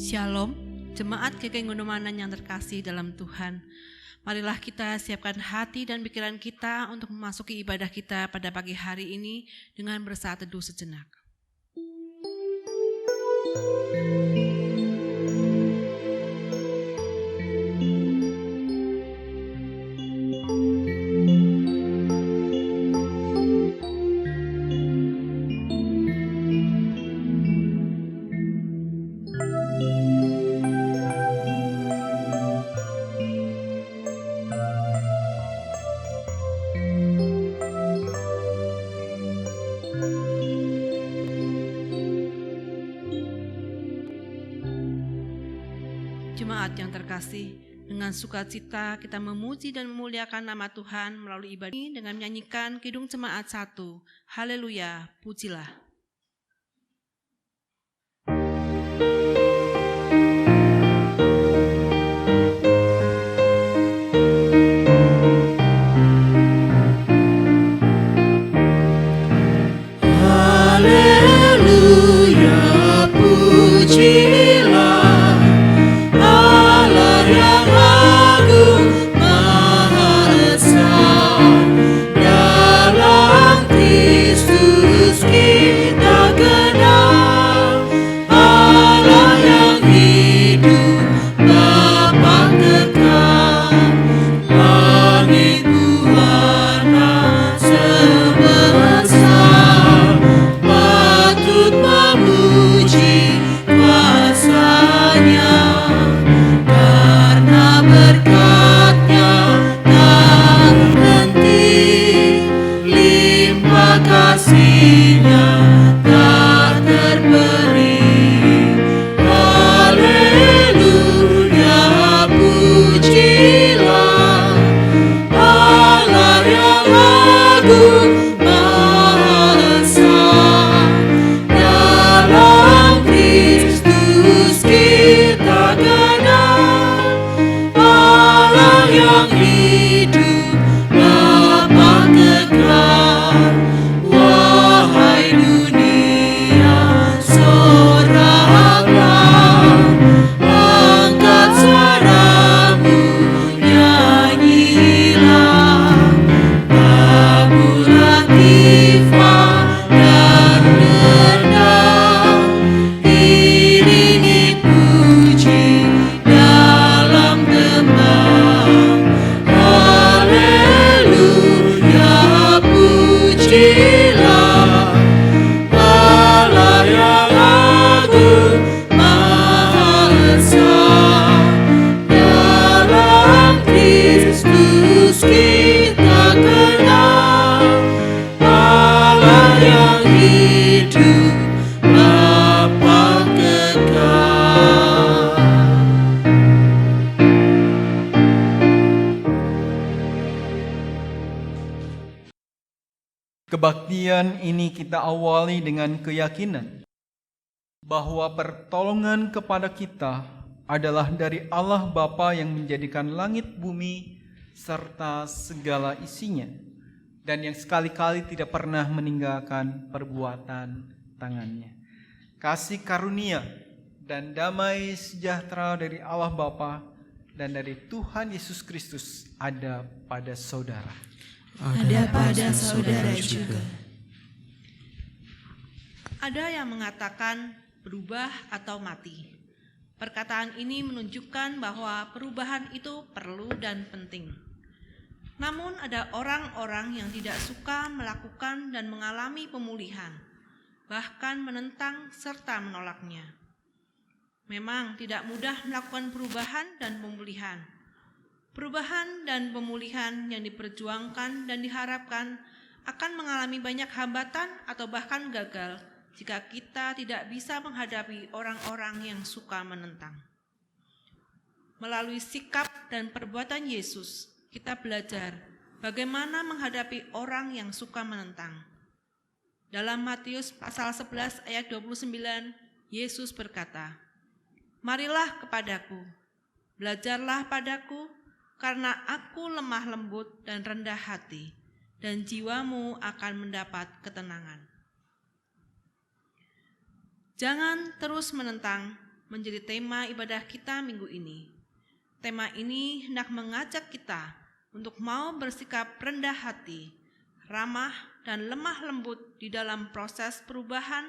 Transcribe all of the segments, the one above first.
Shalom, jemaat GKI Ngundumanan yang terkasih dalam Tuhan. Marilah kita siapkan hati dan pikiran kita untuk memasuki ibadah kita pada pagi hari ini dengan bersaat teduh sejenak. Jemaat yang terkasih, dengan sukacita kita memuji dan memuliakan nama Tuhan melalui ibadah ini dengan menyanyikan Kidung Jemaat 1. Haleluya, pujilah. Haleluya, pujilah Kebaktian ini kita awali dengan keyakinan bahwa pertolongan kepada kita adalah dari Allah Bapa yang menjadikan langit bumi serta segala isinya, dan yang sekali-kali tidak pernah meninggalkan perbuatan tangannya. Kasih karunia dan damai sejahtera dari Allah Bapa dan dari Tuhan Yesus Kristus ada pada saudara. Ada pada saudara juga. Ada yang mengatakan berubah atau mati. Perkataan ini menunjukkan bahwa perubahan itu perlu dan penting. Namun ada orang-orang yang tidak suka melakukan dan mengalami pemulihan, bahkan menentang serta menolaknya. Memang tidak mudah melakukan perubahan dan pemulihan. Perubahan dan pemulihan yang diperjuangkan dan diharapkan akan mengalami banyak hambatan atau bahkan gagal jika kita tidak bisa menghadapi orang-orang yang suka menentang. Melalui sikap dan perbuatan Yesus, kita belajar bagaimana menghadapi orang yang suka menentang. Dalam Matius pasal 11 ayat 29, Yesus berkata, "Marilah kepadaku, belajarlah padaku, karena aku lemah lembut dan rendah hati, dan jiwamu akan mendapat ketenangan." Jangan terus menentang, menjadi tema ibadah kita minggu ini. Tema ini hendak mengajak kita untuk mau bersikap rendah hati, ramah dan lemah lembut di dalam proses perubahan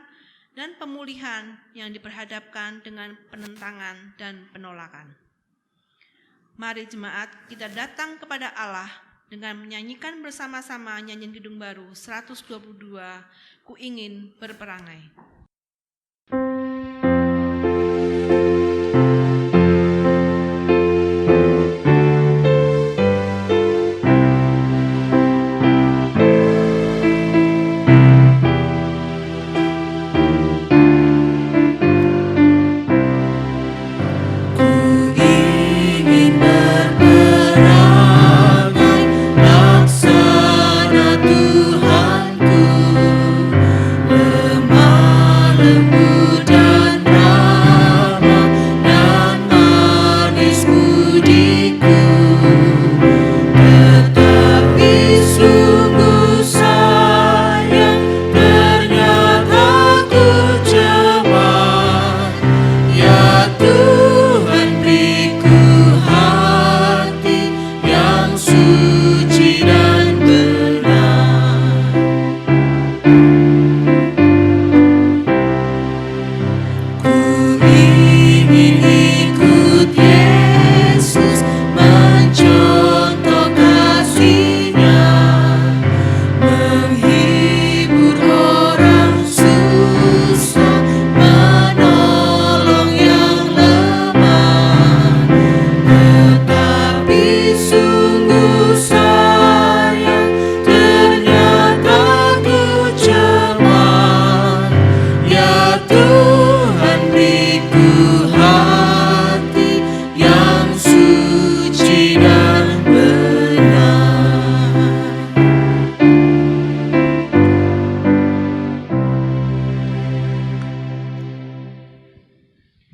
dan pemulihan yang diperhadapkan dengan penentangan dan penolakan. Mari jemaat kita datang kepada Allah dengan menyanyikan bersama-sama nyanyian Kidung Baru 122, Ku Ingin Berperangai.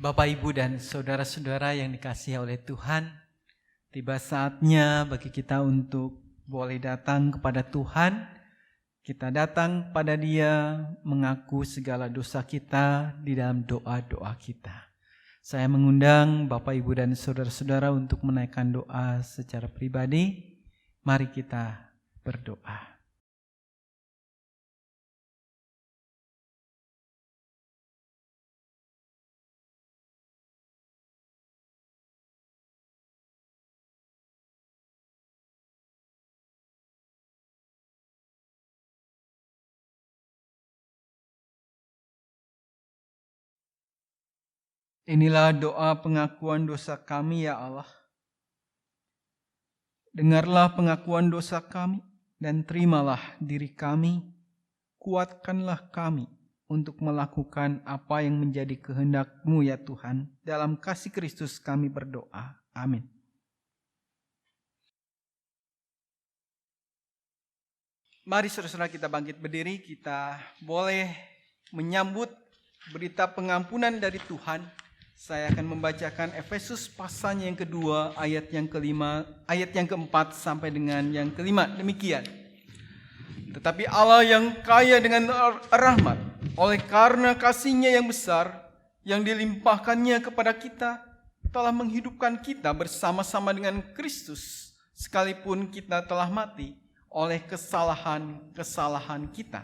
Bapak, Ibu, dan saudara-saudara yang dikasihi oleh Tuhan, tiba saatnya bagi kita untuk boleh datang kepada Tuhan. Kita datang pada Dia mengaku segala dosa kita di dalam doa-doa kita. Saya mengundang Bapak, Ibu, dan saudara-saudara untuk menaikkan doa secara pribadi. Mari kita berdoa. Inilah doa pengakuan dosa kami, ya Allah. Dengarlah pengakuan dosa kami dan terimalah diri kami. Kuatkanlah kami untuk melakukan apa yang menjadi kehendak-Mu, ya Tuhan. Dalam kasih Kristus kami berdoa. Amin. Mari saudara-saudara kita bangkit berdiri. Kita boleh menyambut berita pengampunan dari Tuhan. Saya akan membacakan Efesus pasalnya yang kedua, ayat yang kelima, ayat yang keempat sampai dengan yang kelima. Demikian. Tetapi Allah yang kaya dengan rahmat, oleh karena kasih-Nya yang besar, yang dilimpahkannya kepada kita, telah menghidupkan kita bersama-sama dengan Kristus, sekalipun kita telah mati oleh kesalahan-kesalahan kita.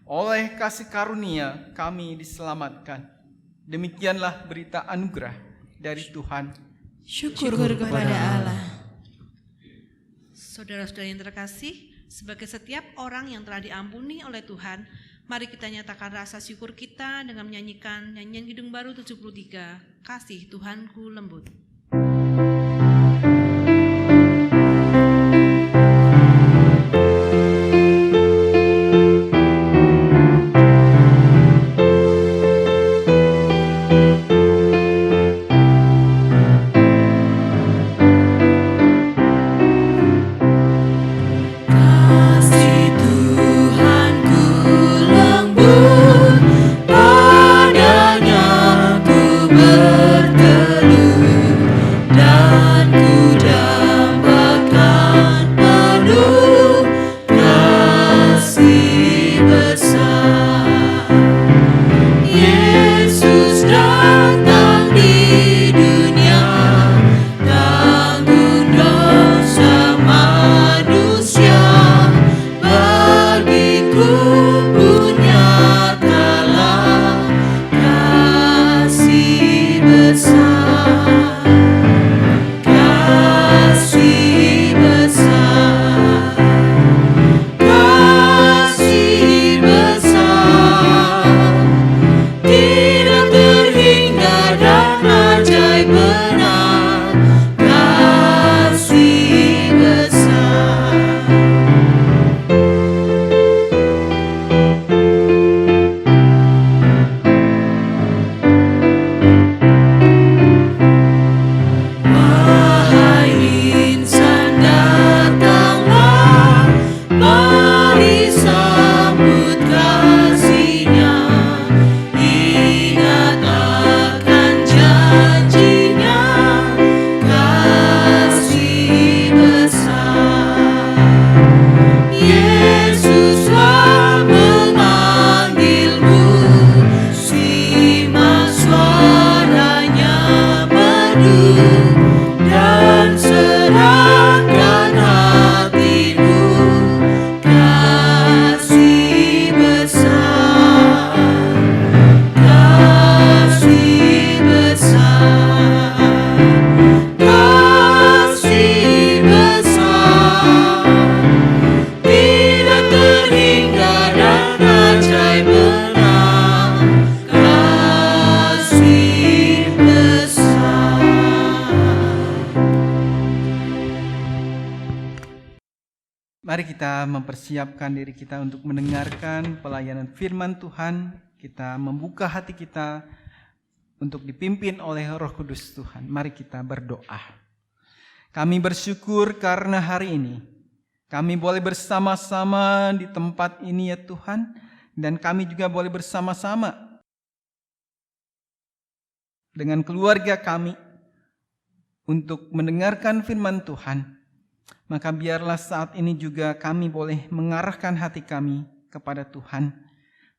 Oleh kasih karunia kami diselamatkan. Demikianlah berita anugerah dari Tuhan. Syukur kepada Allah. Saudara-saudara yang terkasih, sebagai setiap orang yang telah diampuni oleh Tuhan, mari kita nyatakan rasa syukur kita dengan menyanyikan nyanyian Kidung Baru 73, Kasih Tuhanku Lembut. Padanya ku berteduh. kita mempersiapkan diri kita untuk mendengarkan pelayanan firman Tuhan, kita membuka hati kita untuk dipimpin oleh Roh Kudus Tuhan. Mari kita berdoa. Kami bersyukur karena hari ini kami boleh bersama-sama di tempat ini ya Tuhan, dan kami juga boleh bersama-sama dengan keluarga kami untuk mendengarkan firman Tuhan. Maka biarlah saat ini juga kami boleh mengarahkan hati kami kepada Tuhan.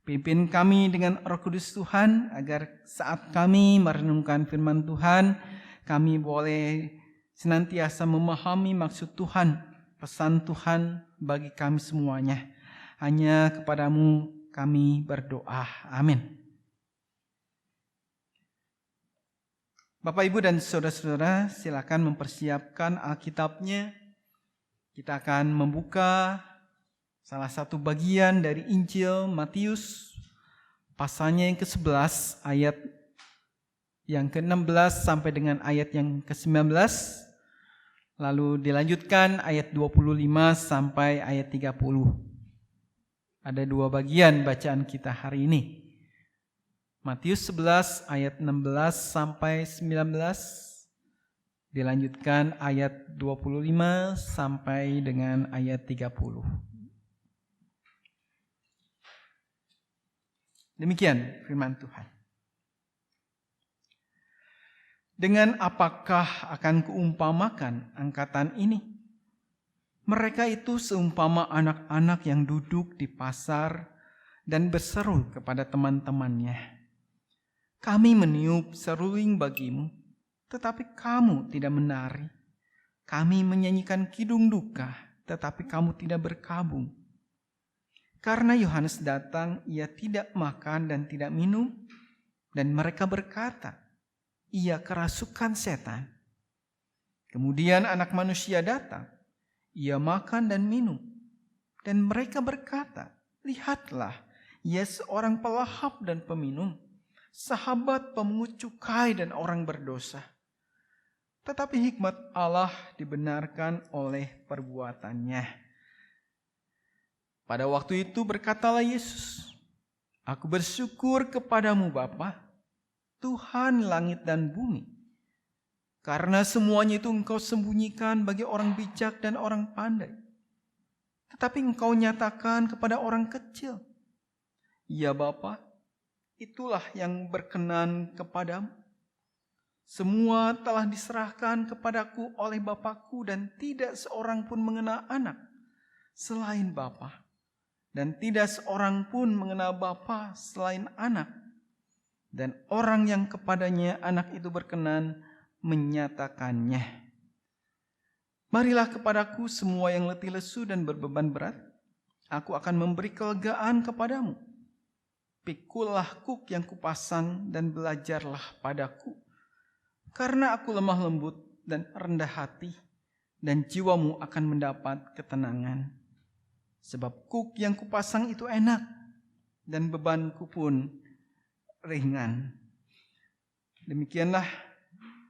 Pimpin kami dengan Roh Kudus Tuhan, agar saat kami merenungkan firman Tuhan, kami boleh senantiasa memahami maksud Tuhan, pesan Tuhan bagi kami semuanya. Hanya kepadamu kami berdoa. Amin. Bapak, Ibu, dan saudara-saudara, silakan mempersiapkan Alkitabnya. Kita akan membuka salah satu bagian dari Injil Matius, pasalnya yang ke-11, ayat yang ke-16 sampai dengan ayat yang ke-19. Lalu dilanjutkan ayat 25 sampai ayat 30. Ada dua bagian bacaan kita hari ini. Matius 11 ayat 16 sampai 19. Dilanjutkan ayat 25 sampai dengan ayat 30. Demikian firman Tuhan. Dengan apakah akan kuumpamakan angkatan ini? Mereka itu seumpama anak-anak yang duduk di pasar dan berseru kepada teman-temannya. Kami meniup seruling bagimu, tetapi kamu tidak menari. Kami menyanyikan kidung duka, tetapi kamu tidak berkabung. Karena Yohanes datang, ia tidak makan dan tidak minum, dan mereka berkata, ia kerasukan setan. Kemudian Anak Manusia datang, ia makan dan minum, dan mereka berkata, lihatlah, ia seorang pelahap dan peminum, sahabat pemungut cukai dan orang berdosa. Tetapi hikmat Allah dibenarkan oleh perbuatannya. Pada waktu itu berkatalah Yesus, aku bersyukur kepadamu Bapa, Tuhan langit dan bumi, karena semuanya itu Engkau sembunyikan bagi orang bijak dan orang pandai, tetapi Engkau nyatakan kepada orang kecil. Ya Bapa, itulah yang berkenan kepadamu. Semua telah diserahkan kepadaku oleh Bapakku, dan tidak seorang pun mengenal anak selain Bapa, dan tidak seorang pun mengenal Bapa selain anak, dan orang yang kepadanya anak itu berkenan menyatakannya. Marilah kepadaku semua yang letih lesu dan berbeban berat, aku akan memberi kelegaan kepadamu. Pikulah kuk yang kupasang dan belajarlah padaku, karena aku lemah lembut dan rendah hati, dan jiwamu akan mendapat ketenangan. Sebab kuk yang kupasang itu enak, dan bebanku pun ringan. Demikianlah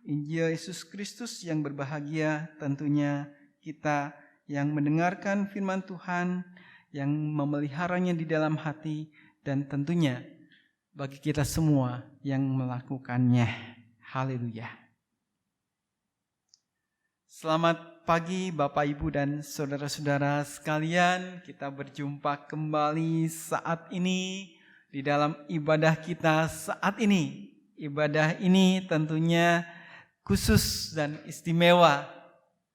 Injil Yesus Kristus yang berbahagia, tentunya kita yang mendengarkan firman Tuhan, yang memeliharanya di dalam hati, dan tentunya bagi kita semua yang melakukannya. Haleluya. Selamat pagi Bapak, Ibu, dan saudara-saudara sekalian. Kita berjumpa kembali saat ini di dalam ibadah kita saat ini. Ibadah ini tentunya khusus dan istimewa,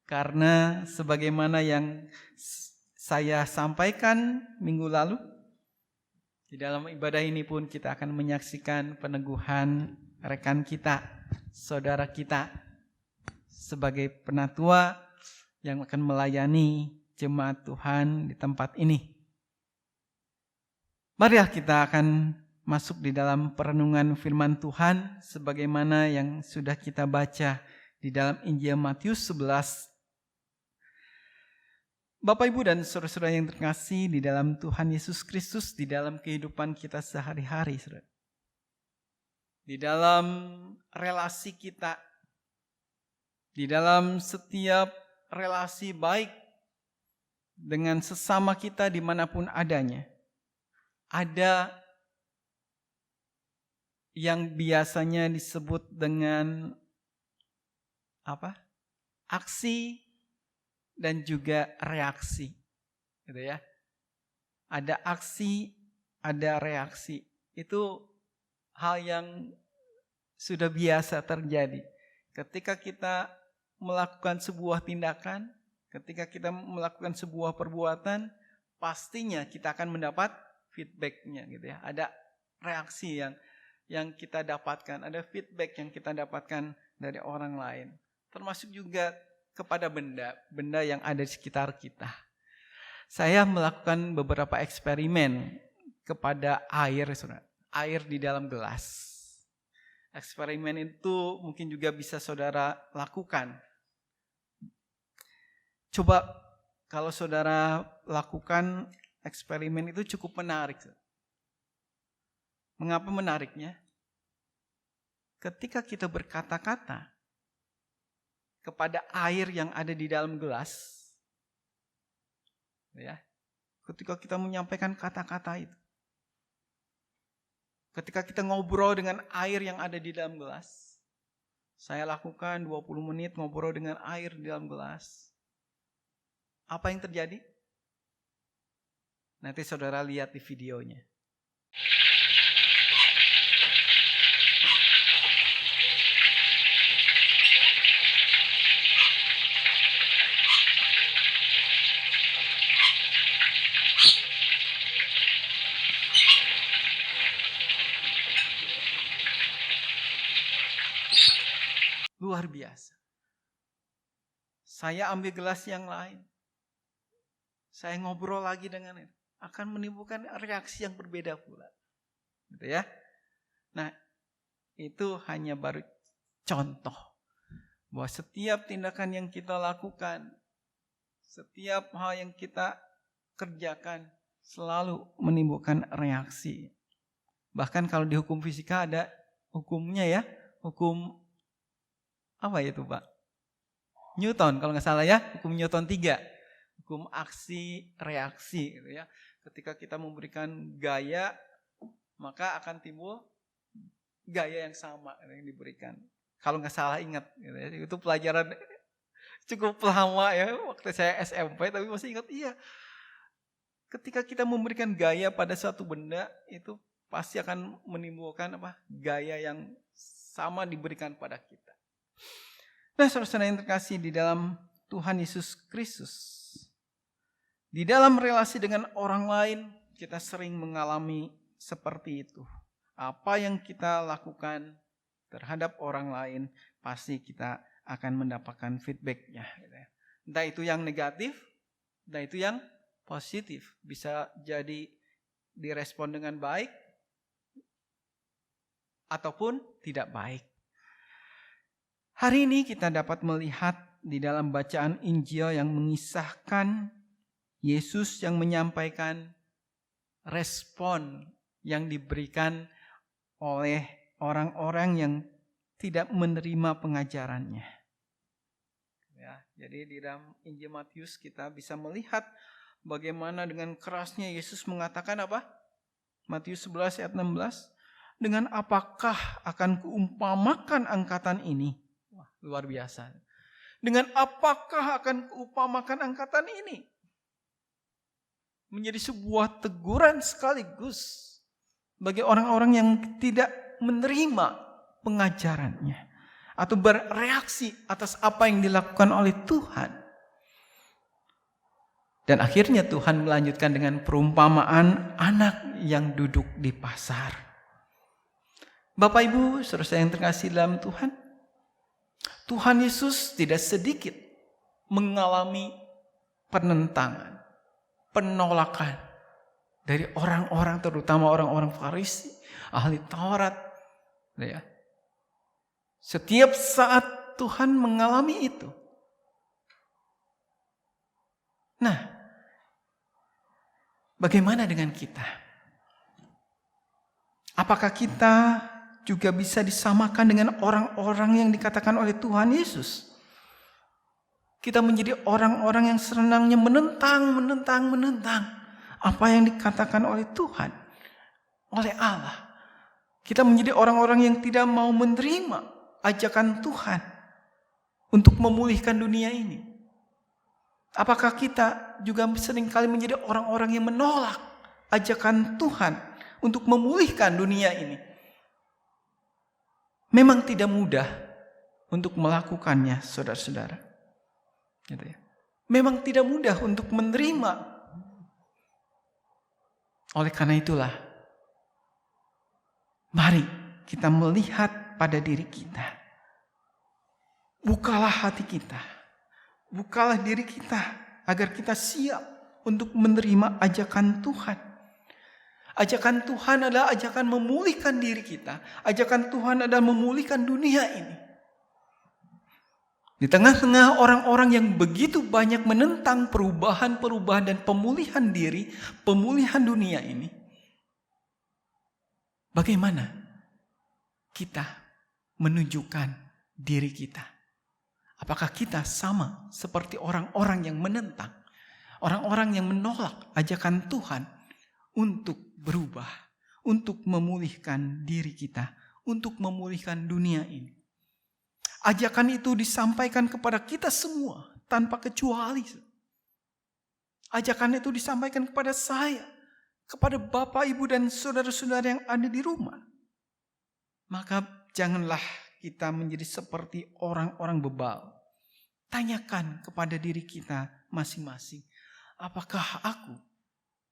karena sebagaimana yang saya sampaikan minggu lalu, di dalam ibadah ini pun kita akan menyaksikan peneguhan rekan kita, saudara kita, sebagai penatua yang akan melayani jemaat Tuhan di tempat ini. Marilah kita akan masuk di dalam perenungan firman Tuhan sebagaimana yang sudah kita baca di dalam Injil Matius 11. Bapak, Ibu, dan saudara-saudara yang terkasih di dalam Tuhan Yesus Kristus, di dalam kehidupan kita sehari-hari, saudara. Di dalam relasi kita, di dalam setiap relasi baik dengan sesama kita dimanapun adanya. Ada yang biasanya disebut dengan aksi dan juga reaksi, gitu ya. Ada aksi, ada reaksi. Itu hal yang sudah biasa terjadi. Ketika kita melakukan sebuah tindakan, ketika kita melakukan sebuah perbuatan, pastinya kita akan mendapat feedback-nya, gitu ya. Ada reaksi yang kita dapatkan, ada feedback yang kita dapatkan dari orang lain. Termasuk juga kepada benda yang ada di sekitar kita. Saya melakukan beberapa eksperimen kepada air, saudara. Air di dalam gelas. Eksperimen itu mungkin juga bisa saudara lakukan. Coba kalau saudara lakukan eksperimen itu cukup menarik. Mengapa menariknya? Ketika kita berkata-kata kepada air yang ada di dalam gelas, ya, ketika kita menyampaikan kata-kata itu, ketika kita ngobrol dengan air yang ada di dalam gelas, saya lakukan 20 menit ngobrol dengan air di dalam gelas. Apa yang terjadi? Nanti saudara lihat di videonya. Luar biasa. Saya ambil gelas yang lain. Saya ngobrol lagi dengan itu. Akan menimbulkan reaksi yang berbeda pula. Gitu ya. Nah, itu hanya baru contoh. Bahwa setiap tindakan yang kita lakukan, setiap hal yang kita kerjakan, selalu menimbulkan reaksi. Bahkan kalau di hukum fisika ada hukumnya ya. Hukum apa itu Pak? Newton kalau nggak salah ya, hukum Newton 3. Hukum aksi reaksi gitu ya. Ketika kita memberikan gaya, maka akan timbul gaya yang sama yang diberikan. Kalau nggak salah ingat gitu ya. Itu pelajaran cukup lama ya waktu saya SMP, tapi masih ingat. Iya. Ketika kita memberikan gaya pada suatu benda, itu pasti akan menimbulkan gaya yang sama diberikan pada kita. Nah, saudara-saudara yang terkasih di dalam Tuhan Yesus Kristus, di dalam relasi dengan orang lain, kita sering mengalami seperti itu. Apa yang kita lakukan terhadap orang lain, pasti kita akan mendapatkan feedback-nya. Entah itu yang negatif, entah itu yang positif. Bisa jadi direspon dengan baik, ataupun tidak baik. Hari ini kita dapat melihat di dalam bacaan Injil yang mengisahkan Yesus yang menyampaikan respon yang diberikan oleh orang-orang yang tidak menerima pengajarannya. Ya, jadi di dalam Injil Matius kita bisa melihat bagaimana dengan kerasnya Yesus mengatakan apa? Matius 11 ayat 16. Dengan apakah akan kuumpamakan angkatan ini? Wah, luar biasa. Dengan apakah akan kuumpamakan angkatan ini? Menjadi sebuah teguran sekaligus bagi orang-orang yang tidak menerima pengajarannya atau bereaksi atas apa yang dilakukan oleh Tuhan. Dan akhirnya Tuhan melanjutkan dengan perumpamaan anak yang duduk di pasar. Bapak Ibu, saudara yang terkasih dalam Tuhan, Tuhan Yesus tidak sedikit mengalami penentangan, penolakan dari orang-orang, terutama orang-orang Farisi, ahli Taurat. Ya. Setiap saat Tuhan mengalami itu. Nah, bagaimana dengan kita? Apakah kita juga bisa disamakan dengan orang-orang yang dikatakan oleh Tuhan Yesus? Kita menjadi orang-orang yang senangnya menentang apa yang dikatakan oleh Tuhan, oleh Allah. Kita menjadi orang-orang yang tidak mau menerima ajakan Tuhan untuk memulihkan dunia ini. Apakah kita juga seringkali menjadi orang-orang yang menolak ajakan Tuhan untuk memulihkan dunia ini? Memang tidak mudah untuk melakukannya, saudara-saudara. Gitu ya. Memang tidak mudah untuk menerima. Oleh karena itulah, mari kita melihat pada diri kita. Bukalah hati kita. Bukalah diri kita agar kita siap untuk menerima ajakan Tuhan. Ajakan Tuhan adalah ajakan memulihkan diri kita. Ajakan Tuhan adalah memulihkan dunia ini. Di tengah-tengah orang-orang yang begitu banyak menentang perubahan dan pemulihan diri, pemulihan dunia ini, bagaimana kita menunjukkan diri kita? Apakah kita sama seperti orang-orang yang menentang, orang-orang yang menolak ajakan Tuhan untuk berubah, untuk memulihkan diri kita, untuk memulihkan dunia ini? Ajakan itu disampaikan kepada kita semua tanpa kecuali. Ajakan itu disampaikan kepada saya, kepada Bapak, Ibu, dan saudara-saudara yang ada di rumah. Maka janganlah kita menjadi seperti orang-orang bebal. Tanyakan kepada diri kita masing-masing, apakah aku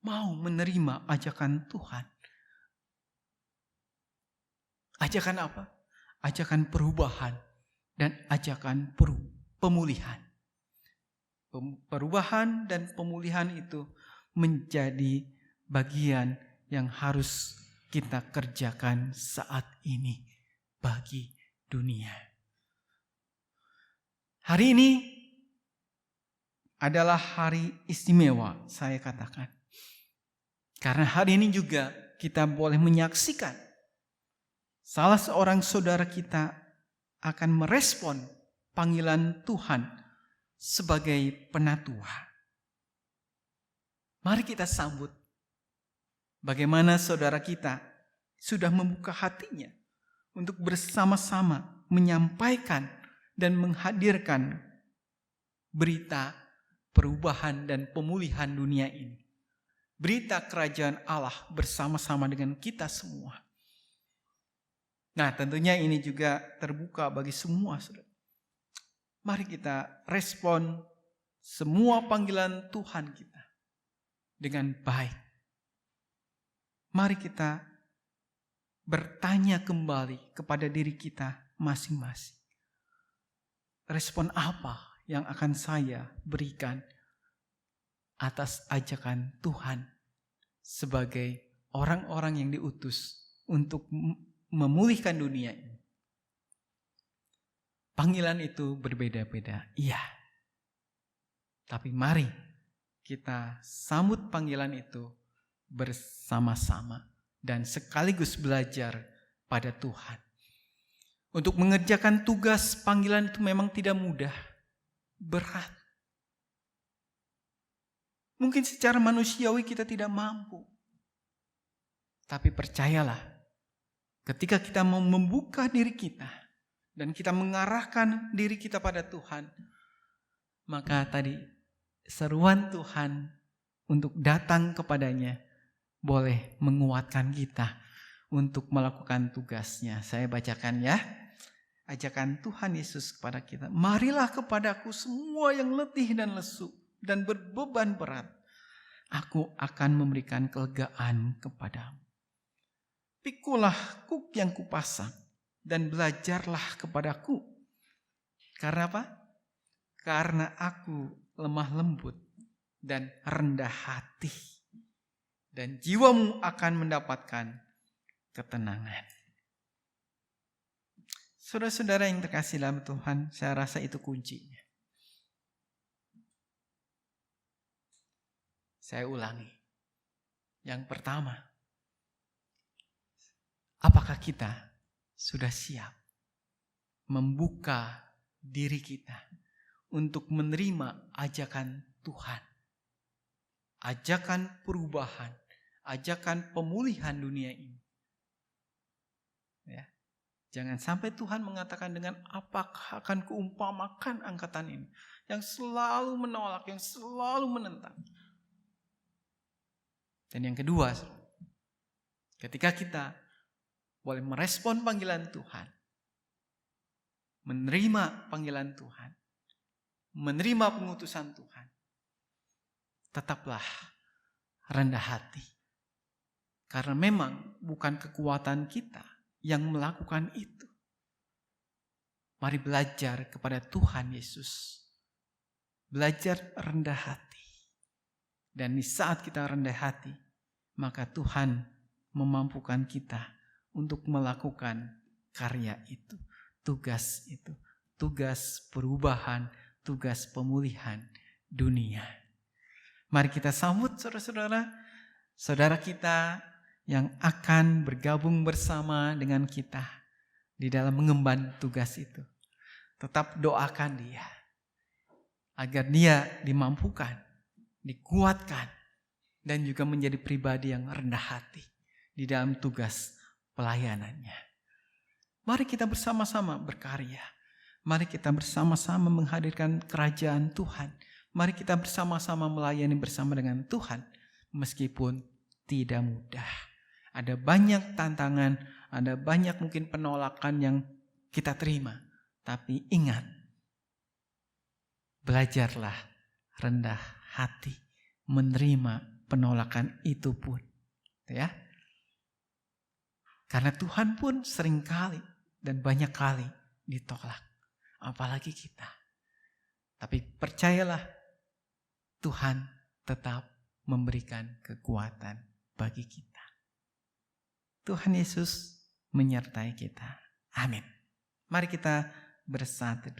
mau menerima ajakan Tuhan? Ajakan apa? Ajakan perubahan dan ajakan pemulihan. Perubahan dan pemulihan itu menjadi bagian yang harus kita kerjakan saat ini bagi dunia. Hari ini adalah hari istimewa, saya katakan. Karena hari ini juga kita boleh menyaksikan salah seorang saudara kita akan merespon panggilan Tuhan sebagai penatua. Mari kita sambut bagaimana saudara kita sudah membuka hatinya untuk bersama-sama menyampaikan dan menghadirkan berita perubahan dan pemulihan dunia ini. Berita kerajaan Allah bersama-sama dengan kita semua. Nah, tentunya ini juga terbuka bagi semua, saudara. Mari kita respon semua panggilan Tuhan kita dengan baik. Mari kita bertanya kembali kepada diri kita masing-masing. Respon apa yang akan saya berikan atas ajakan Tuhan sebagai orang-orang yang diutus untuk memulihkan dunia ini? Panggilan itu berbeda-beda, iya. Tapi mari kita sambut panggilan itu bersama-sama dan sekaligus belajar pada Tuhan. Untuk mengerjakan tugas panggilan itu memang tidak mudah, berat. Mungkin secara manusiawi kita tidak mampu. Tapi percayalah, ketika kita mau membuka diri kita dan kita mengarahkan diri kita pada Tuhan, maka tadi seruan Tuhan untuk datang kepadanya boleh menguatkan kita untuk melakukan tugasnya. Saya bacakan ya. Ajakan Tuhan Yesus kepada kita. Marilah kepadaku semua yang letih dan lesu dan berbeban berat. Aku akan memberikan kelegaan kepadamu. Pikulah kuk yang kupasang dan belajarlah kepadaku. Karena apa? Karena aku lemah lembut dan rendah hati. Dan jiwamu akan mendapatkan ketenangan. Saudara-saudara yang terkasih dalam Tuhan, saya rasa itu kuncinya. Saya ulangi. Yang pertama, apakah kita sudah siap membuka diri kita untuk menerima ajakan Tuhan. Ajakan perubahan, ajakan pemulihan dunia ini. Ya. Jangan sampai Tuhan mengatakan dengan apakah akan kuumpamakan angkatan ini. Yang selalu menolak, yang selalu menentang. Dan yang kedua, ketika kita boleh merespon panggilan Tuhan, menerima panggilan Tuhan, menerima pengutusan Tuhan, tetaplah rendah hati. Karena memang bukan kekuatan kita yang melakukan itu. Mari belajar kepada Tuhan Yesus. Belajar rendah hati. Dan di saat kita rendah hati, maka Tuhan memampukan kita untuk melakukan karya itu, tugas itu, tugas perubahan, tugas pemulihan dunia. Mari kita sambut saudara-saudara, saudara kita yang akan bergabung bersama dengan kita di dalam mengemban tugas itu. Tetap doakan dia, agar dia dimampukan, dikuatkan, dan juga menjadi pribadi yang rendah hati di dalam tugas pelayanannya. Mari kita bersama-sama berkarya. Mari kita bersama-sama menghadirkan kerajaan Tuhan. Mari kita bersama-sama melayani bersama dengan Tuhan. Meskipun tidak mudah. Ada banyak tantangan, ada banyak mungkin penolakan yang kita terima. Tapi ingat, belajarlah rendah hati, menerima penolakan itu pun. Ya. Karena Tuhan pun seringkali dan banyak kali ditolak. Apalagi kita. Tapi percayalah, Tuhan tetap memberikan kekuatan bagi kita. Tuhan Yesus menyertai kita. Amin. Mari kita bersatu.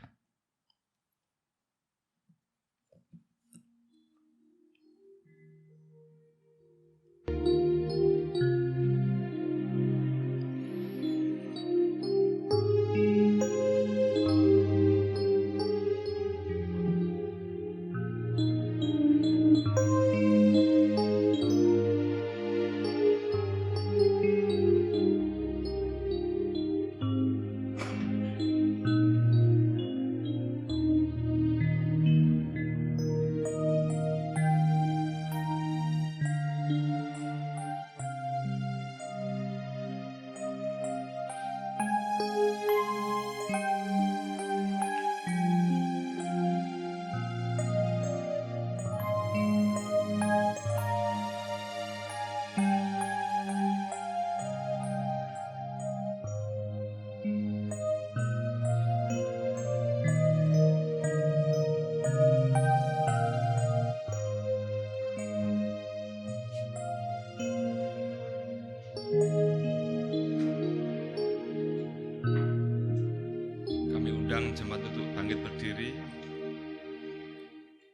Jemaat untuk bangkit berdiri.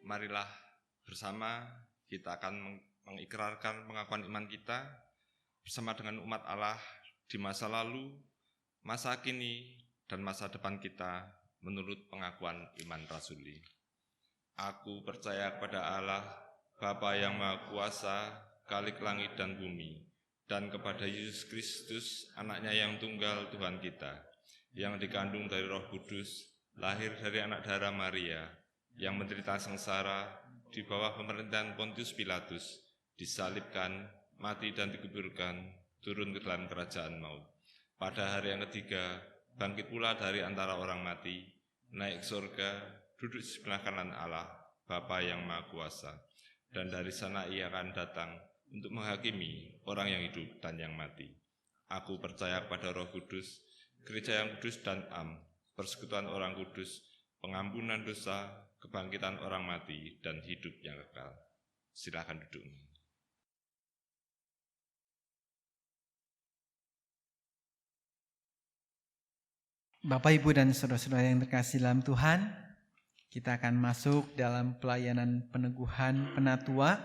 Marilah bersama kita akan mengikrarkan pengakuan iman kita bersama dengan umat Allah di masa lalu, masa kini, dan masa depan kita menurut pengakuan iman rasuli. Aku percaya kepada Allah, Bapa yang Maha Kuasa, Khalik langit dan bumi, dan kepada Yesus Kristus, anaknya yang tunggal Tuhan kita, yang dikandung dari Roh Kudus, lahir dari anak darah Maria, yang menderita sengsara di bawah pemerintahan Pontius Pilatus, disalibkan, mati dan dikuburkan, turun ke dalam kerajaan maut. Pada hari yang ketiga, bangkit pula dari antara orang mati, naik ke surga, duduk di sebelah kanan Allah, Bapa yang Maha Kuasa, dan dari sana ia akan datang untuk menghakimi orang yang hidup dan yang mati. Aku percaya kepada Roh Kudus, Gereja yang kudus dan am, persekutuan orang kudus, pengampunan dosa, kebangkitan orang mati, dan hidup yang kekal. Silakan duduk. Bapak, Ibu, dan saudara-saudara yang terkasih dalam Tuhan, kita akan masuk dalam pelayanan peneguhan penatua,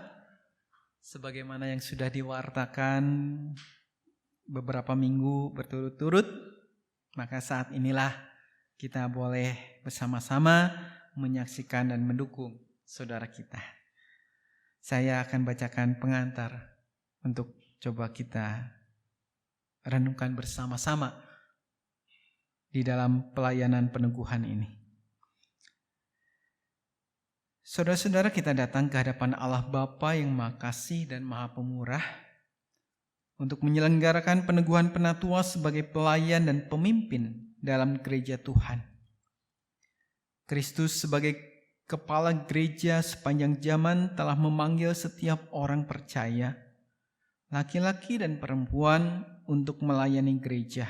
sebagaimana yang sudah diwartakan beberapa minggu berturut-turut. Maka saat inilah kita boleh bersama-sama menyaksikan dan mendukung saudara kita. Saya akan bacakan pengantar untuk coba kita renungkan bersama-sama di dalam pelayanan peneguhan ini. Saudara-saudara, kita datang ke hadapan Allah Bapa yang Maha Kasih dan Maha Pemurah untuk menyelenggarakan peneguhan penatua sebagai pelayan dan pemimpin dalam gereja Tuhan. Kristus sebagai kepala gereja sepanjang zaman telah memanggil setiap orang percaya, laki-laki dan perempuan, untuk melayani gereja.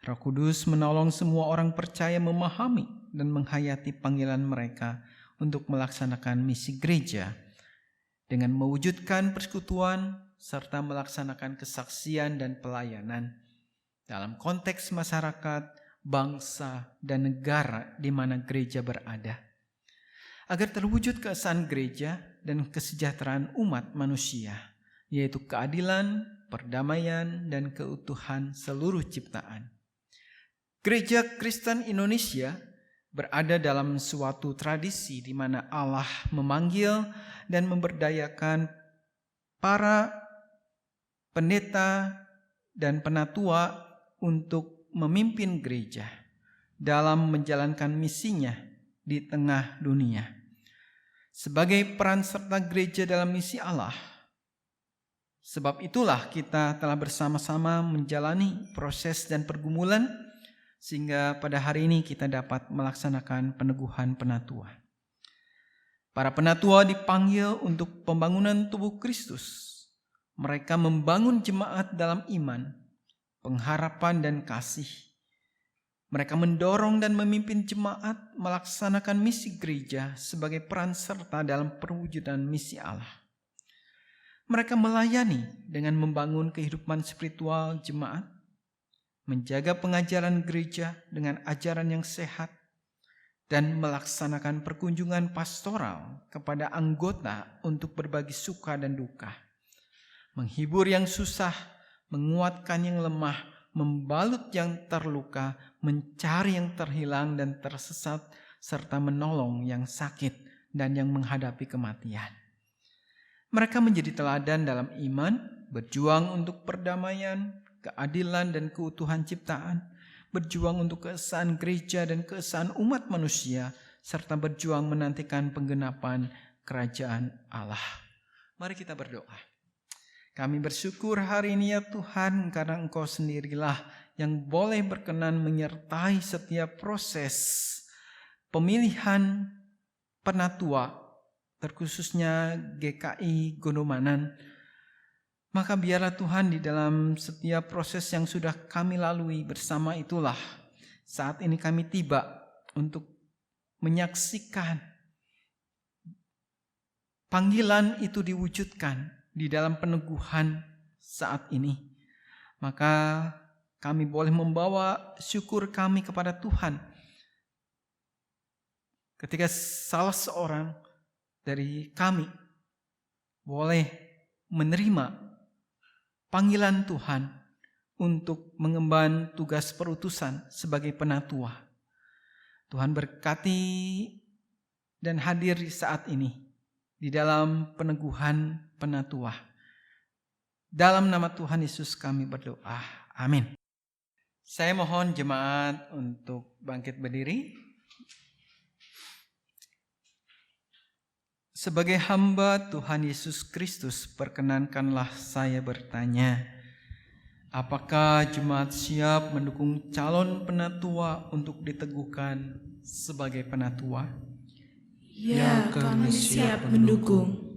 Roh Kudus menolong semua orang percaya memahami dan menghayati panggilan mereka untuk melaksanakan misi gereja dengan mewujudkan persekutuan serta melaksanakan kesaksian dan pelayanan dalam konteks masyarakat, bangsa, dan negara di mana gereja berada, agar terwujud keesaan gereja dan kesejahteraan umat manusia, yaitu keadilan, perdamaian, dan keutuhan seluruh ciptaan. Gereja Kristen Indonesia berada dalam suatu tradisi di mana Allah memanggil dan memberdayakan para pendeta dan penatua untuk memimpin gereja dalam menjalankan misinya di tengah dunia. Sebagai peran serta gereja dalam misi Allah, sebab itulah kita telah bersama-sama menjalani proses dan pergumulan sehingga pada hari ini kita dapat melaksanakan peneguhan penatua. Para penatua dipanggil untuk pembangunan tubuh Kristus. Mereka membangun jemaat dalam iman, pengharapan, dan kasih. Mereka mendorong dan memimpin jemaat melaksanakan misi gereja sebagai peran serta dalam perwujudan misi Allah. Mereka melayani dengan membangun kehidupan spiritual jemaat, menjaga pengajaran gereja dengan ajaran yang sehat, dan melaksanakan perkunjungan pastoral kepada anggota untuk berbagi suka dan duka, menghibur yang susah, menguatkan yang lemah, membalut yang terluka, mencari yang terhilang dan tersesat, serta menolong yang sakit dan yang menghadapi kematian. Mereka menjadi teladan dalam iman, berjuang untuk perdamaian, keadilan, dan keutuhan ciptaan, berjuang untuk keesaan gereja dan keesaan umat manusia, serta berjuang menantikan penggenapan kerajaan Allah. Mari kita berdoa. Kami bersyukur hari ini ya Tuhan, karena Engkau sendirilah yang boleh berkenan menyertai setiap proses pemilihan penatua, terkhususnya GKI Gondomanan. Maka biarlah Tuhan di dalam setiap proses yang sudah kami lalui bersama itulah saat ini kami tiba untuk menyaksikan panggilan itu diwujudkan di dalam peneguhan saat ini. Maka kami boleh membawa syukur kami kepada Tuhan ketika salah seorang dari kami boleh menerima panggilan Tuhan untuk mengemban tugas perutusan sebagai penatua. Tuhan berkati dan hadir di saat ini di dalam peneguhan penatua. Dalam nama Tuhan Yesus kami berdoa. Amin. Saya mohon jemaat untuk bangkit berdiri. Sebagai hamba Tuhan Yesus Kristus, perkenankanlah saya bertanya, apakah jemaat siap mendukung calon penatua untuk diteguhkan sebagai penatua? Ya, kami siap mendukung.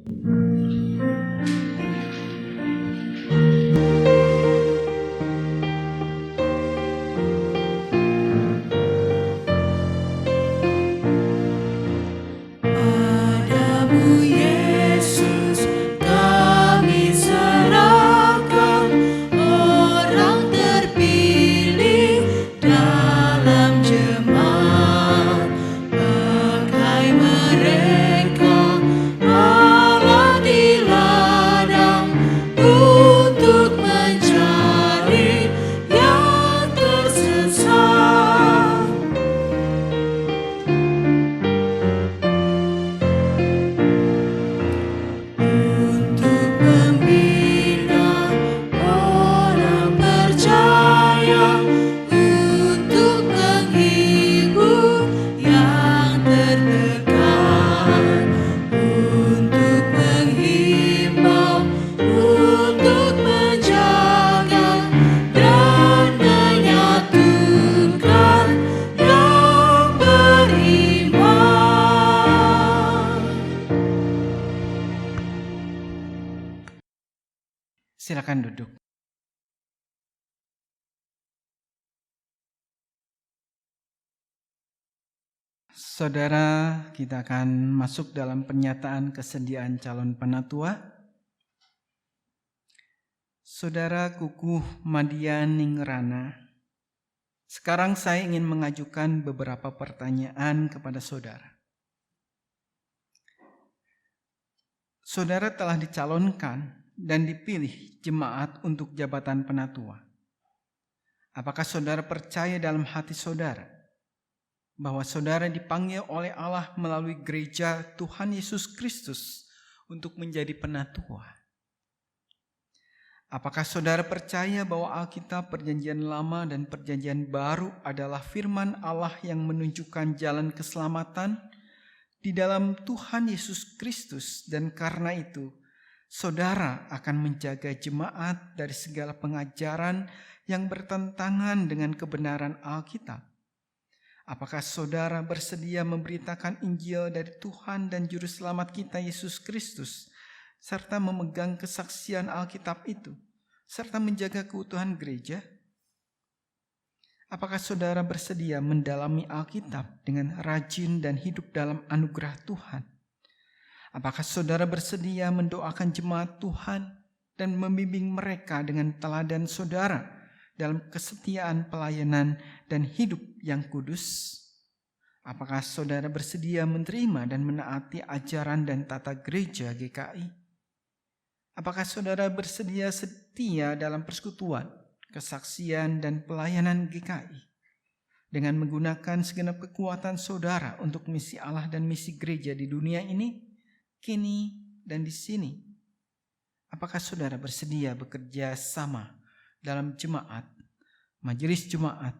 Allah dilayan. silakan duduk. Saudara, kita akan masuk dalam pernyataan kesediaan calon penatua. Saudara Kukuh Madian Ningrana, sekarang saya ingin mengajukan beberapa pertanyaan kepada saudara. Saudara telah dicalonkan dan dipilih jemaat untuk jabatan penatua. Apakah saudara percaya dalam hati saudara bahwa saudara dipanggil oleh Allah melalui gereja Tuhan Yesus Kristus untuk menjadi penatua? Apakah saudara percaya bahwa Alkitab Perjanjian Lama dan Perjanjian Baru adalah firman Allah yang menunjukkan jalan keselamatan di dalam Tuhan Yesus Kristus, dan karena itu saudara akan menjaga jemaat dari segala pengajaran yang bertentangan dengan kebenaran Alkitab? Apakah saudara bersedia memberitakan Injil dari Tuhan dan Juru Selamat kita Yesus Kristus, serta memegang kesaksian Alkitab itu, serta menjaga keutuhan gereja? Apakah saudara bersedia mendalami Alkitab dengan rajin dan hidup dalam anugerah Tuhan? Apakah saudara bersedia mendoakan jemaat Tuhan dan membimbing mereka dengan teladan saudara dalam kesetiaan pelayanan dan hidup yang kudus? Apakah saudara bersedia menerima dan menaati ajaran dan tata gereja GKI? Apakah saudara bersedia setia dalam persekutuan, kesaksian, dan pelayanan GKI dengan menggunakan segenap kekuatan saudara untuk misi Allah dan misi gereja di dunia ini, kini, dan di sini? Apakah saudara bersedia bekerja sama dalam jemaat, majelis jemaat,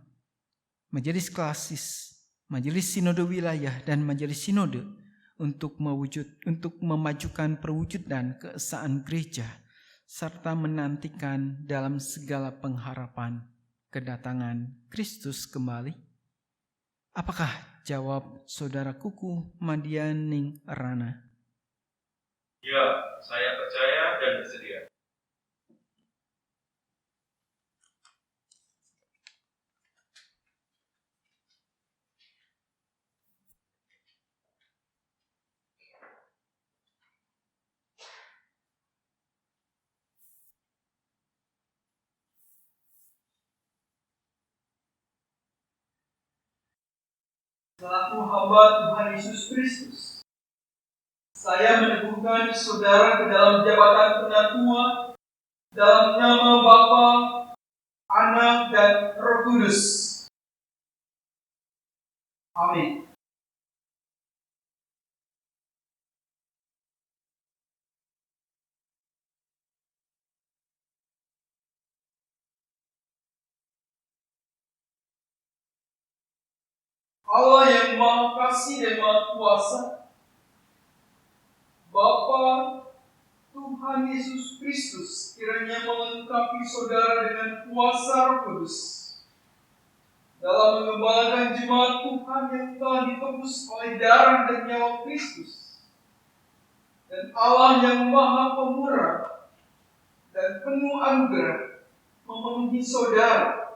majelis klasis, majelis sinode wilayah, dan majelis sinode untuk memajukan perwujudan keesaan gereja, serta menantikan dalam segala pengharapan kedatangan Kristus kembali? Apakah jawab saudara Kukuh Madian Ningrana? Ya, saya percaya dan bersedia. Selaku hamba Tuhan Yesus Kristus, saya meneguhkan saudara ke dalam jabatan penatua dalam nama Bapa, Anak, dan Roh Kudus. Amin. Allah yang Maha Kasih dan Maha Kuasa, Bapa Tuhan Yesus Kristus, kiranya melengkapi saudara dengan kuasa Roh Kudus dalam mengembalakan jemaat Tuhan yang telah ditebus oleh darah dan nyawa Kristus. Dan Allah yang Maha Pemurah dan penuh anugerah memenuhi saudara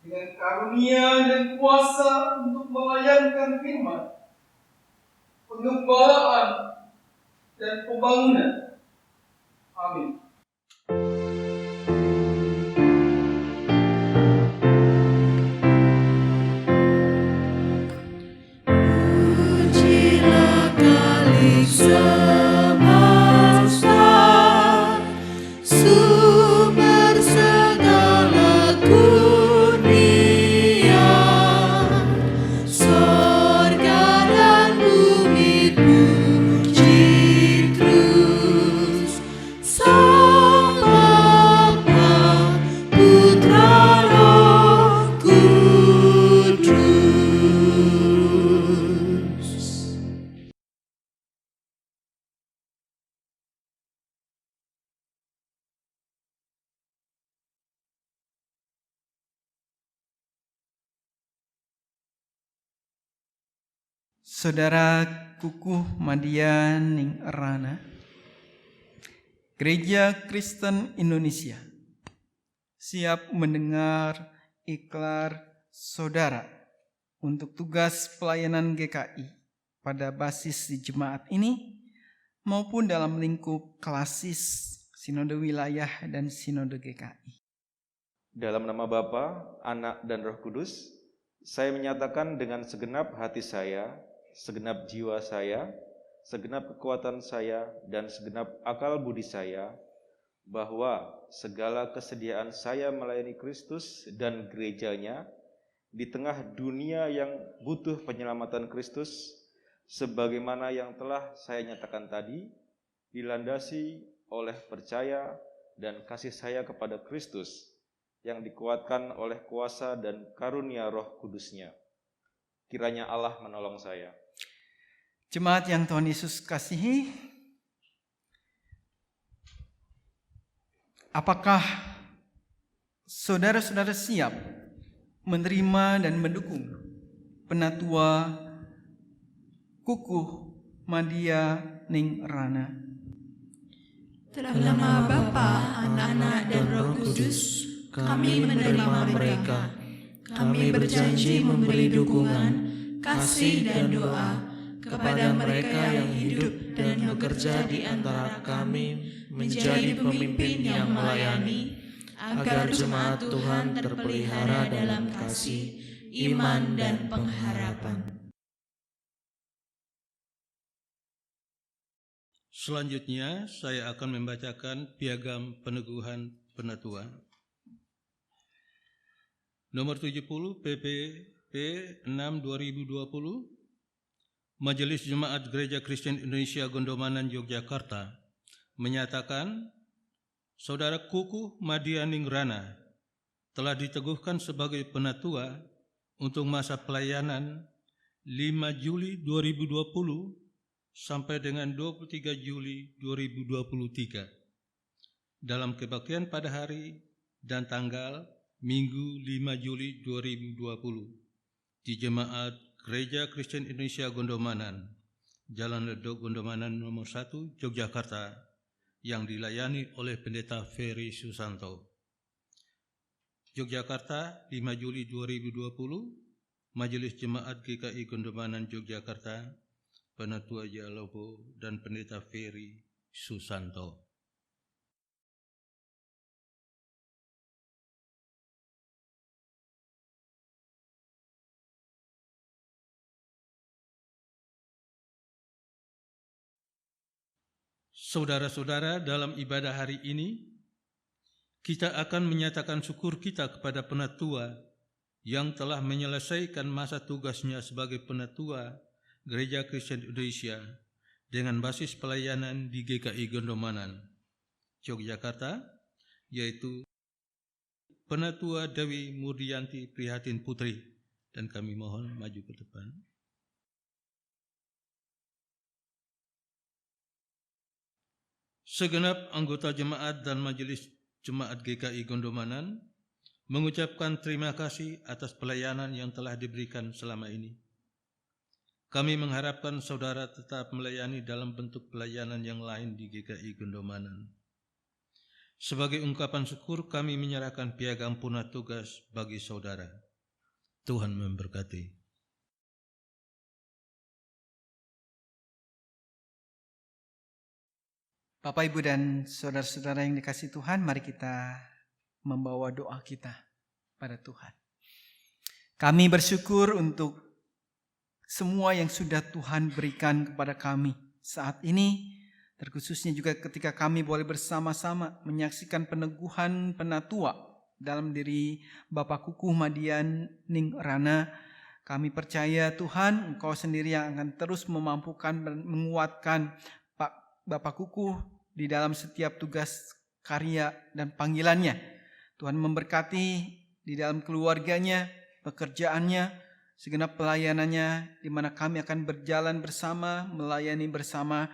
dengan karunia dan kuasa untuk melayankan firman, pengembalaan, dan pembangunan. Amin. Pujilah Kalik semesta, sumber segala kurnia, sorga dan bumi puji terus Sang Bapa, Putra, Roh Kudus. Saudara Kukuh Madian Ningrana, Gereja Kristen Indonesia siap mendengar ikrar saudara untuk tugas pelayanan GKI pada basis di jemaat ini maupun dalam lingkup klasis Sinode Wilayah dan Sinode GKI. Dalam nama Bapa, Anak, dan Roh Kudus, saya menyatakan dengan segenap hati saya, segenap jiwa saya, segenap kekuatan saya, dan segenap akal budi saya, bahwa segala kesediaan saya melayani Kristus dan gerejanya di tengah dunia yang butuh penyelamatan Kristus, sebagaimana yang telah saya nyatakan tadi, dilandasi oleh percaya dan kasih saya kepada Kristus, yang dikuatkan oleh kuasa dan karunia Roh Kudus-Nya. Kiranya Allah menolong saya. Jemaat yang Tuhan Yesus kasihi, apakah saudara-saudara siap menerima dan mendukung Penatua Kukuh Madia Ning Rana? Dalam nama Bapa, Anak, dan Roh Kudus, kami menerima mereka. Kami berjanji memberi dukungan, kasih, dan doa kepada mereka yang hidup dan bekerja di antara kami menjadi pemimpin yang melayani, agar jemaat Tuhan terpelihara dalam kasih, iman, dan pengharapan. Selanjutnya, saya akan membacakan piagam peneguhan penatua. Nomor 70 PPP 6/2020, Majelis Jemaat Gereja Kristen Indonesia Gondomanan Yogyakarta menyatakan Saudara Kukuh Madia Ning Rana telah diteguhkan sebagai penatua untuk masa pelayanan 5 Juli 2020 sampai dengan 23 Juli 2023 dalam kebaktian pada hari dan tanggal Minggu 5 Juli 2020 di Jemaat Gereja Kristen Indonesia Gondomanan, Jalan Ledok Gondomanan nomor 1, Yogyakarta, yang dilayani oleh Pendeta Ferry Susanto. Yogyakarta, 5 Juli 2020, Majelis Jemaat GKI Gondomanan Yogyakarta, Penatua Jalopo dan Pendeta Ferry Susanto. Saudara-saudara, dalam ibadah hari ini, kita akan menyatakan syukur kita kepada penatua yang telah menyelesaikan masa tugasnya sebagai penatua Gereja Kristen Indonesia dengan basis pelayanan di GKI Gondomanan, Yogyakarta, yaitu Penatua Dewi Murdianti Prihatin Putri, dan kami mohon maju ke depan. Segenap anggota jemaat dan majelis jemaat GKI Gondomanan mengucapkan terima kasih atas pelayanan yang telah diberikan selama ini. Kami mengharapkan saudara tetap melayani dalam bentuk pelayanan yang lain di GKI Gondomanan. Sebagai ungkapan syukur, kami menyerahkan piagam punah tugas bagi saudara. Tuhan memberkati. Bapak, Ibu, dan saudara-saudara yang dikasihi Tuhan, mari kita membawa doa kita pada Tuhan. Kami bersyukur untuk semua yang sudah Tuhan berikan kepada kami saat ini, terkhususnya juga ketika kami boleh bersama-sama menyaksikan peneguhan penatua dalam diri Bapak Kukuh Madia Ning Rana. Kami percaya Tuhan, Engkau sendiri yang akan terus memampukan dan menguatkan Bapak Kukuh di dalam setiap tugas karya dan panggilannya. Tuhan memberkati di dalam keluarganya, pekerjaannya, segenap pelayanannya, di mana kami akan berjalan bersama, melayani bersama.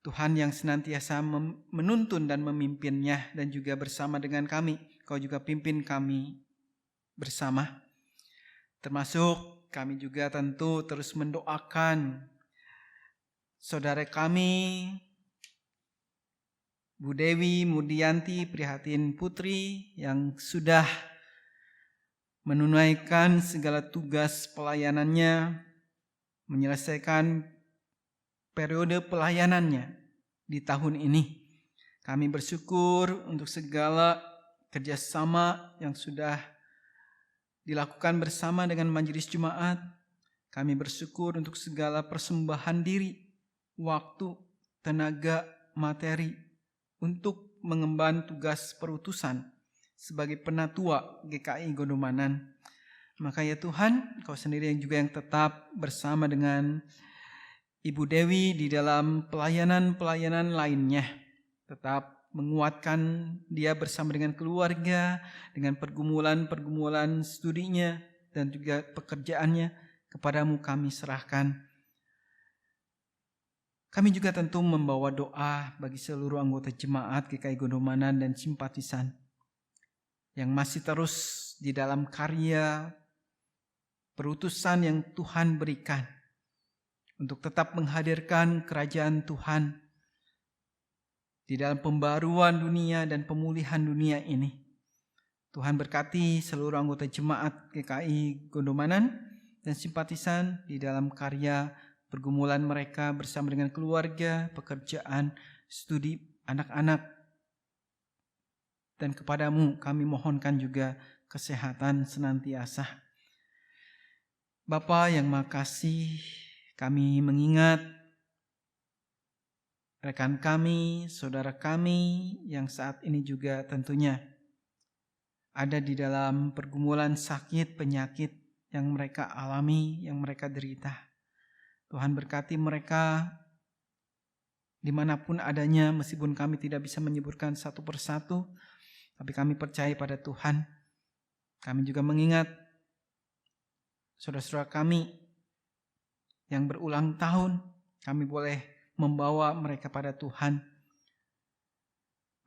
Tuhan yang senantiasa menuntun dan memimpinnya, dan juga bersama dengan kami. Kau juga pimpin kami bersama. Termasuk kami juga tentu terus mendoakan saudara kami Bu Dewi Mudianti Prihatin Putri yang sudah menunaikan segala tugas pelayanannya, menyelesaikan periode pelayanannya di tahun ini. Kami bersyukur untuk segala kerjasama yang sudah dilakukan bersama dengan Majelis Jemaat. Kami bersyukur untuk segala persembahan diri, waktu, tenaga, materi untuk mengemban tugas perutusan sebagai penatua GKI Gondomanan. Maka ya Tuhan, Kau sendiri yang juga yang tetap bersama dengan Ibu Dewi di dalam pelayanan-pelayanan lainnya. Tetap menguatkan dia bersama dengan keluarga, dengan pergumulan-pergumulan studinya dan juga pekerjaannya. Kepadamu kami serahkan. Kami juga tentu membawa doa bagi seluruh anggota jemaat GKI Gondomanan dan simpatisan yang masih terus di dalam karya perutusan yang Tuhan berikan untuk tetap menghadirkan kerajaan Tuhan di dalam pembaruan dunia dan pemulihan dunia ini. Tuhan berkati seluruh anggota jemaat GKI Gondomanan dan simpatisan di dalam karya pergumulan mereka bersama dengan keluarga, pekerjaan, studi anak-anak. Dan kepadamu kami mohonkan juga kesehatan senantiasa. Bapa yang makasih, kami mengingat rekan kami, saudara kami yang saat ini juga tentunya ada di dalam pergumulan sakit, penyakit yang mereka alami, yang mereka derita. Tuhan berkati mereka dimanapun adanya, meskipun kami tidak bisa menyebutkan satu persatu, tapi kami percaya pada Tuhan. Kami juga mengingat saudara-saudara kami yang berulang tahun, kami boleh membawa mereka pada Tuhan.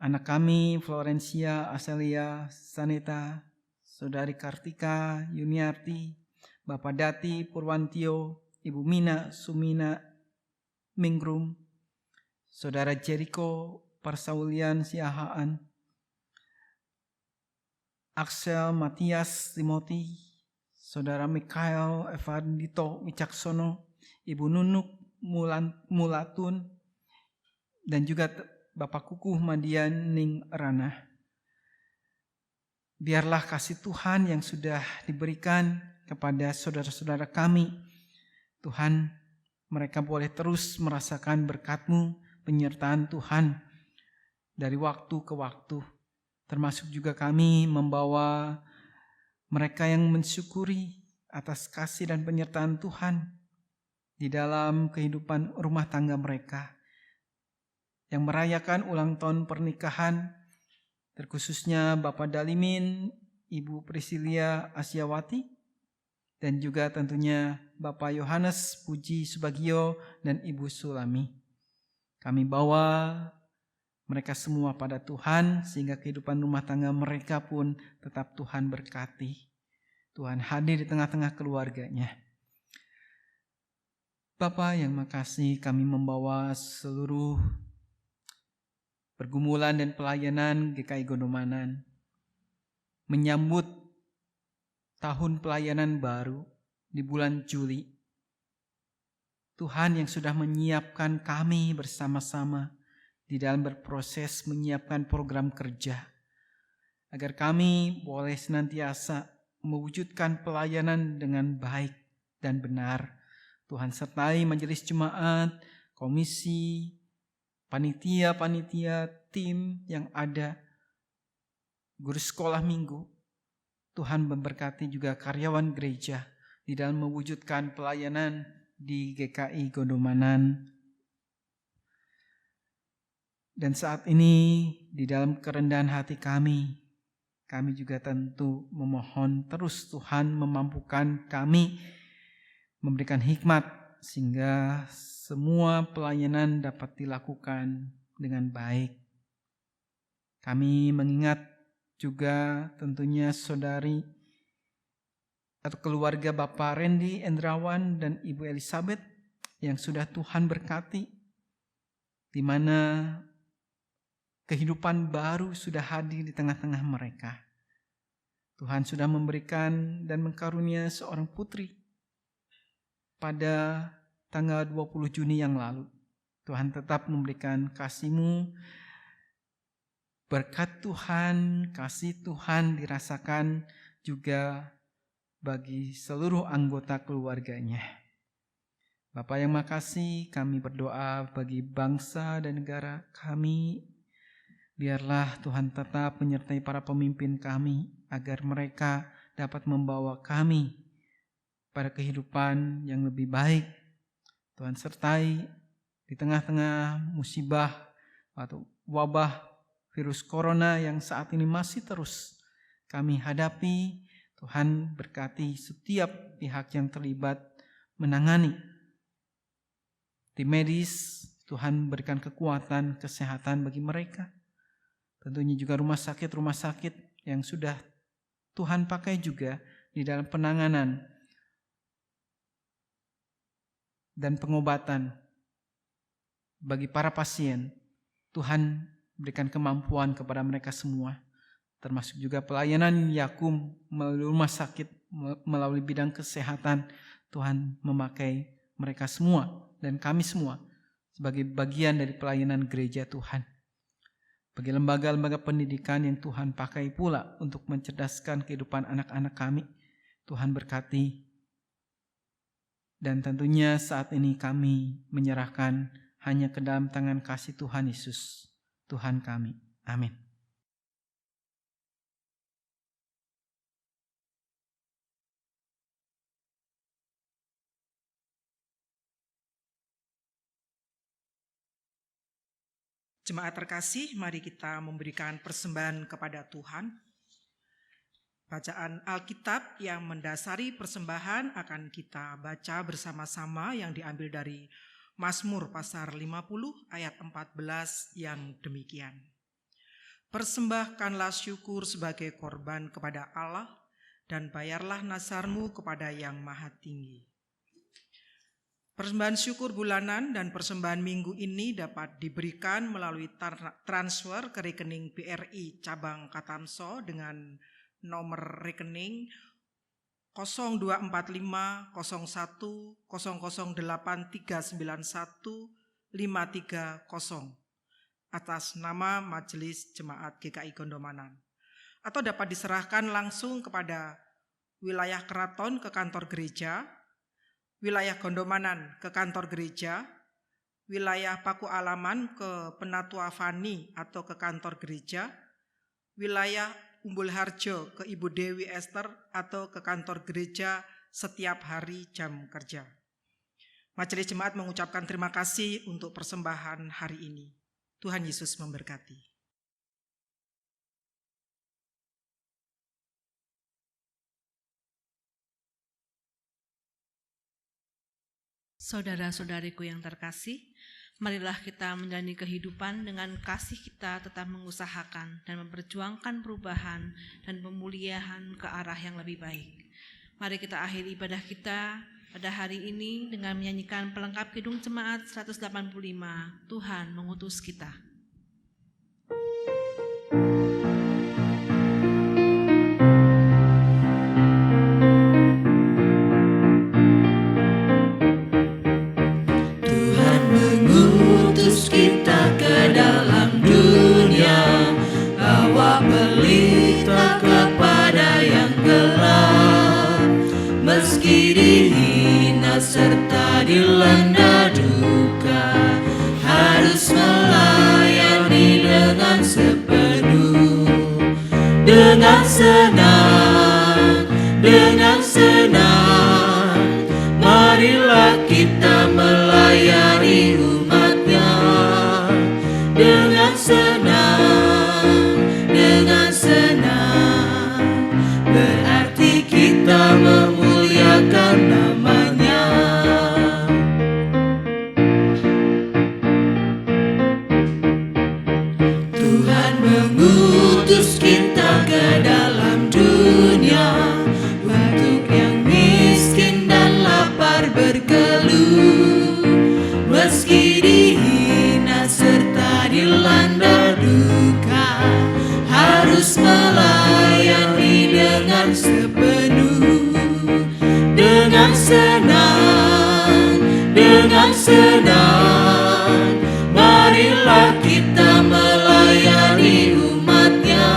Anak kami, Florencia, Aselia, Saneta, Saudari Kartika, Yuniarti, Bapak Dati, Purwantio, Ibu Mina, Sumina, Mingrum, Saudara Jericho, Parsaulian, Siahaan, Axel, Matias, Timothy, Saudara Mikael, Evandito, Wicaksono, Ibu Nunuk, Mulatun, dan juga Bapak Kukuh Madian Ning Rana. Biarlah kasih Tuhan yang sudah diberikan kepada saudara-saudara kami, Tuhan, mereka boleh terus merasakan berkat-Mu, penyertaan Tuhan dari waktu ke waktu. Termasuk juga kami membawa mereka yang mensyukuri atas kasih dan penyertaan Tuhan di dalam kehidupan rumah tangga mereka. Yang merayakan ulang tahun pernikahan, terkhususnya Bapak Dalimin, Ibu Priscilia Asyawati, dan juga tentunya Bapak Yohanes Puji Subagio dan Ibu Sulami. Kami bawa mereka semua pada Tuhan sehingga kehidupan rumah tangga mereka pun tetap Tuhan berkati. Tuhan hadir di tengah-tengah keluarganya. Bapa yang makasih, kami membawa seluruh pergumulan dan pelayanan GKI Gondomanan menyambut tahun pelayanan baru di bulan Juli. Tuhan yang sudah menyiapkan kami bersama-sama di dalam berproses menyiapkan program kerja, agar kami boleh senantiasa mewujudkan pelayanan dengan baik dan benar. Tuhan sertai majelis jemaat, komisi, panitia-panitia, tim yang ada, guru sekolah minggu. Tuhan memberkati juga karyawan gereja di dalam mewujudkan pelayanan di GKI Gondomanan. Dan saat ini di dalam kerendahan hati kami juga tentu memohon terus Tuhan memampukan kami, memberikan hikmat sehingga semua pelayanan dapat dilakukan dengan baik. Kami mengingat juga tentunya saudari atau keluarga Bapak Randy Endrawan dan Ibu Elizabeth yang sudah Tuhan berkati, di mana kehidupan baru sudah hadir di tengah-tengah mereka. Tuhan sudah memberikan dan mengkarunia seorang putri pada tanggal 20 Juni yang lalu. Tuhan tetap memberikan kasih-Mu, berkat Tuhan, kasih Tuhan dirasakan juga bagi seluruh anggota keluarganya. Bapa yang makasih, kami berdoa bagi bangsa dan negara kami. Biarlah Tuhan tetap menyertai para pemimpin kami, agar mereka dapat membawa kami pada kehidupan yang lebih baik. Tuhan sertai di tengah-tengah musibah atau wabah virus corona yang saat ini masih terus kami hadapi. Tuhan berkati setiap pihak yang terlibat menangani. Tim medis, Tuhan berikan kekuatan, kesehatan bagi mereka. Tentunya juga rumah sakit yang sudah Tuhan pakai juga di dalam penanganan dan pengobatan bagi para pasien. Tuhan berikan kemampuan kepada mereka semua. Termasuk juga pelayanan Yakum melalui rumah sakit, melalui bidang kesehatan. Tuhan memakai mereka semua dan kami semua sebagai bagian dari pelayanan gereja Tuhan. Bagi lembaga-lembaga pendidikan yang Tuhan pakai pula untuk mencerdaskan kehidupan anak-anak kami, Tuhan berkati. Dan tentunya saat ini kami menyerahkan hanya ke dalam tangan kasih Tuhan Yesus, Tuhan kami. Amin. Jemaat terkasih, mari kita memberikan persembahan kepada Tuhan. Bacaan Alkitab yang mendasari persembahan akan kita baca bersama-sama yang diambil dari Mazmur pasal 50 ayat 14 yang demikian. Persembahkanlah syukur sebagai korban kepada Allah dan bayarlah nazarmu kepada Yang Maha Tinggi. Persembahan syukur bulanan dan persembahan minggu ini dapat diberikan melalui transfer ke rekening BRI cabang Katamso dengan nomor rekening 0245 01 008 391 530 atas nama Majelis Jemaat GKI Gondomanan, atau dapat diserahkan langsung kepada wilayah Keraton ke kantor gereja, wilayah Gondomanan ke kantor gereja, wilayah Paku Alaman ke Penatua Fani atau ke kantor gereja, wilayah Umbul Harjo ke Ibu Dewi Esther atau ke kantor gereja setiap hari jam kerja. Majelis Jemaat mengucapkan terima kasih untuk persembahan hari ini. Tuhan Yesus memberkati. Saudara-saudariku yang terkasih, marilah kita menjalani kehidupan dengan kasih kita tetap mengusahakan dan memperjuangkan perubahan dan pemulihan ke arah yang lebih baik. Mari kita akhiri ibadah kita pada hari ini dengan menyanyikan pelengkap Kidung Jemaat 185, Tuhan mengutus kita. Kita ke dalam dunia, bawa pelita kepada yang gelap. Meski dihina serta dilanda duka, harus melayani dengan sepenuh. Dengan senang, marilah kita melayani umat-Nya. Dengan senang, berarti kita memuliakan nama-Nya. Tuhan mengutus kita ke dalam dunia, senang, marilah kita melayani umat-Nya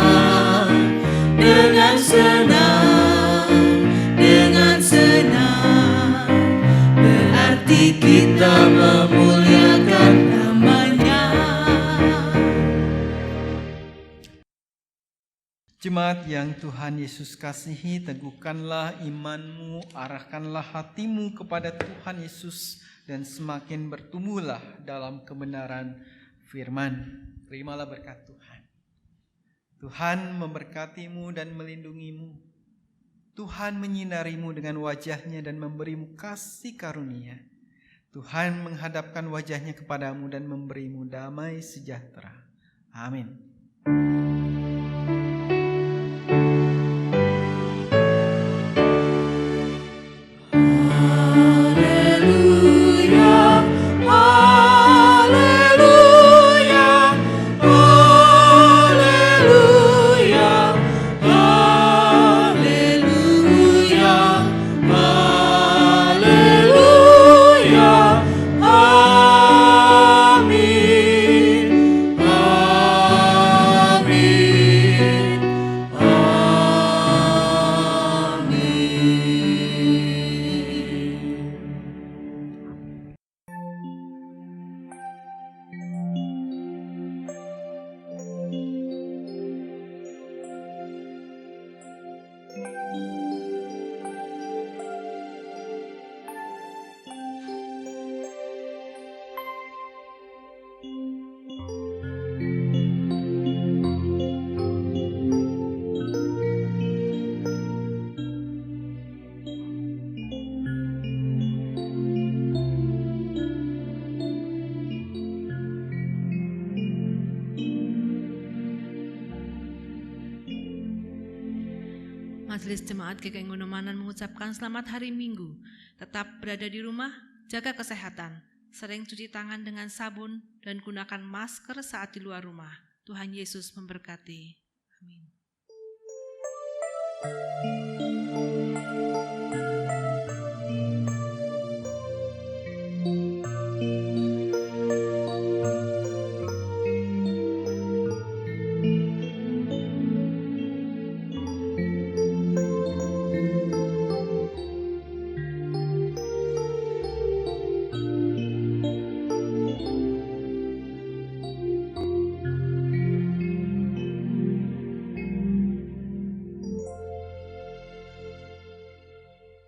dengan senang, berarti kita memuliakan nama-Nya. Jemaat yang Tuhan Yesus kasihi, teguhkanlah imanmu, arahkanlah hatimu kepada Tuhan Yesus, dan semakin bertumbuhlah dalam kebenaran firman. Terimalah berkat Tuhan. Tuhan memberkatimu dan melindungimu. Tuhan menyinarimu dengan wajah-Nya dan memberimu kasih karunia. Tuhan menghadapkan wajah-Nya kepadamu dan memberimu damai sejahtera. Amin. Majelis Jemaat GKI Gondomanan mengucapkan selamat hari Minggu. Tetap berada di rumah, jaga kesehatan, sering cuci tangan dengan sabun, dan gunakan masker saat di luar rumah. Tuhan Yesus memberkati.